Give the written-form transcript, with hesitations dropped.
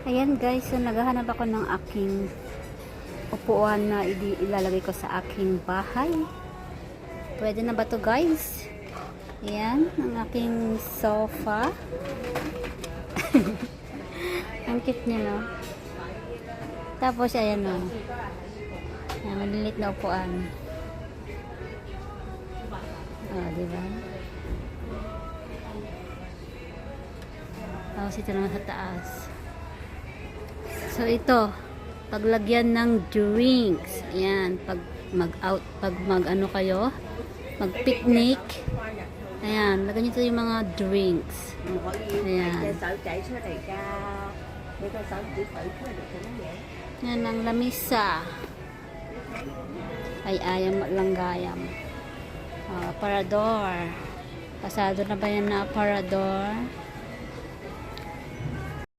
Ayan guys, so naghahanap ako ng aking upuan na ilalagay ko sa aking bahay. Pwede na ba to guys? Ayan, ang aking sofa. Ang cute niya, no? Tapos, ayan, no? Ayan, malilit na upuan. Oh, diba? Tapos, ito naman sa taas. So, ito. Paglagyan ng drinks. Ayan, pag mag-out, pag mag-ano kayo, mag-picnic. Ayan, lagyan nyo yung mga drinks. Ayan. Yan ang lamisa. Ay ayam langgayam. Parador. Pasado na ba yan na parador?